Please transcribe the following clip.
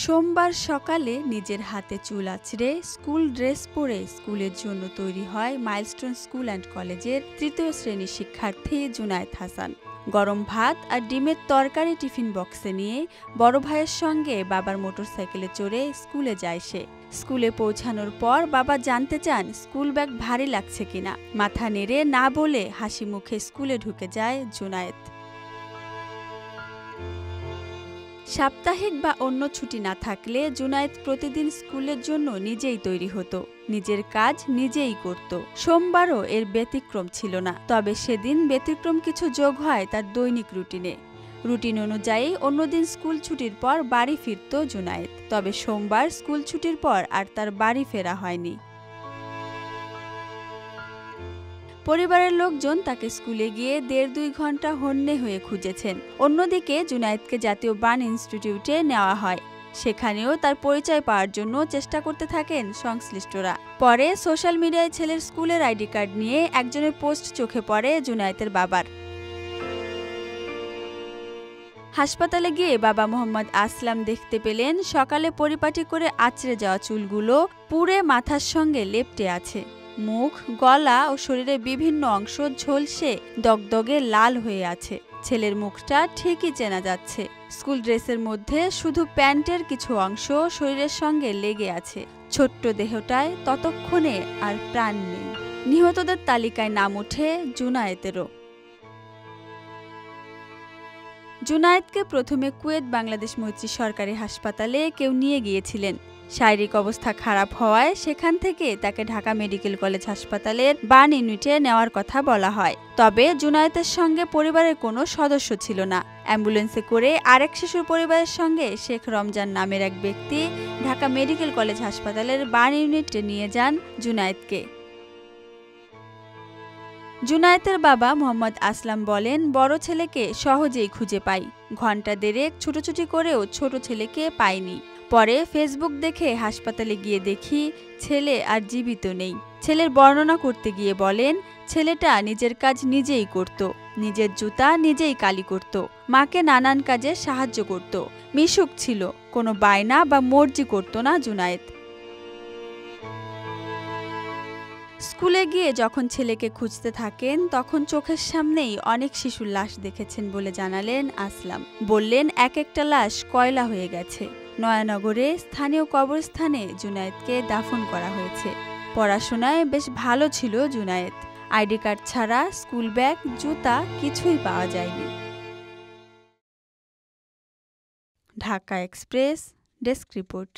সোমবার সকালে নিজের হাতে চুল আঁচড়ে স্কুল ড্রেস পরে স্কুলের জন্য তৈরি হয় মাইলস্টোন স্কুল অ্যান্ড কলেজের তৃতীয় শ্রেণীর শিক্ষার্থী জুনায়েদ হাসান। গরম ভাত আর ডিমের তরকারি টিফিন বক্সে নিয়ে বড় ভাইয়ের সঙ্গে বাবার মোটরসাইকেলে চড়ে স্কুলে যায় সে। স্কুলে পৌঁছানোর পর বাবা জানতে চান স্কুল ব্যাগ ভারী লাগছে কিনা। মাথা নেড়ে না বলে হাসি মুখে স্কুলে ঢুকে যায় জুনায়েদ। সাপ্তাহিক বা অন্য ছুটি না থাকলে জুনায়েদ প্রতিদিন স্কুলের জন্য নিজেই তৈরি হতো, নিজের কাজ নিজেই করত। সোমবারও এর ব্যতিক্রম ছিল না, তবে সেদিন ব্যতিক্রম কিছু যোগ হয় তার দৈনিক রুটিনে। রুটিন অনুযায়ী অন্যদিন স্কুল ছুটির পর বাড়ি ফিরত জুনায়েদ, তবে সোমবার স্কুল ছুটির পর আর তার বাড়ি ফেরা হয়নি। পরিবারের লোকজন তাকে স্কুলে গিয়ে ১.৫-২ ঘন্টা হন্যে হয়ে খুঁজেছেন। অন্যদিকে জুনায়েদকে জাতীয় বার্ন ইনস্টিটিউটে নেওয়া হয়, সেখানেও তার পরিচয় পাওয়ার জন্য চেষ্টা করতে থাকেন সংশ্লিষ্টরা। পরে সোশ্যাল মিডিয়ায় ছেলের স্কুলের আইডি কার্ড নিয়ে একজনের পোস্ট চোখে পড়ে জুনায়েদের বাবার। হাসপাতালে গিয়ে বাবা মোহাম্মদ আসলাম দেখতে পেলেন সকালে পরিপাটি করে আঁচড়ে যাওয়া চুলগুলো পুড়ে মাথার সঙ্গে লেপ্টে আছে। মুখ, গলা ও শরীরের বিভিন্ন অংশ ঝলসে দগদগে লাল হয়ে আছে। ছেলের মুখটা ঠিকই চেনা যাচ্ছে। স্কুল ড্রেসের মধ্যে শুধু প্যান্টের কিছু অংশ শরীরের সঙ্গে লেগে আছে। ছোট্ট দেহটায় ততক্ষণে আর প্রাণ নেই। নিহতদের তালিকায় নাম ওঠে জুনায়েদেরও। জুনায়েদকে প্রথমে কুয়েত বাংলাদেশ মৈত্রী সরকারি হাসপাতালে কেউ নিয়ে গিয়েছিলেন। শারীরিক অবস্থা খারাপ হওয়ায় সেখান থেকে তাকে ঢাকা মেডিকেল কলেজ হাসপাতালের বার্ন ইউনিটে নেওয়ার কথা বলা হয়। তবে জুনায়েদের সঙ্গে পরিবারের কোনো সদস্য ছিল না। অ্যাম্বুলেন্সে করে আরেক শিশুর পরিবারের সঙ্গে শেখ রমজান নামের এক ব্যক্তি ঢাকা মেডিকেল কলেজ হাসপাতালের বার্ন ইউনিটে নিয়ে যান জুনায়েদকে। জুনায়েদের বাবা মোহাম্মদ আসলাম বলেন, বড় ছেলেকে সহজেই খুঁজে পাই। ঘণ্টা দেড়েক ছুটোছুটি করেও ছোট ছেলেকে পাইনি। পরে ফেসবুক দেখে হাসপাতালে গিয়ে দেখি ছেলে আর জীবিত নেই। ছেলের বর্ণনা করতে গিয়ে বলেন, ছেলেটা নিজের কাজ নিজেই করত, নিজের জুতা নিজেই কালি করত, মাকে নানান কাজে সাহায্য করত, মিশুক ছিল, কোনো বায়না বা মর্জি করত না জুনায়েদ। স্কুলে গিয়ে যখন ছেলেকে খুঁজতে থাকেন তখন চোখের সামনেই অনেক শিশুর লাশ দেখেছেন বলে জানালেন আসলাম। বললেন, এক একটা লাশ কয়লা হয়ে গেছে। নয়ানগরে স্থানীয় কবরস্থানে জুনায়েদকে দাফন করা হয়েছে। পড়াশোনায় বেশ ভালো ছিল জুনায়েদ। আইডি কার্ড ছাড়া স্কুল ব্যাগ, জুতা কিছুই পাওয়া যায়নি। Dhaka express desk report.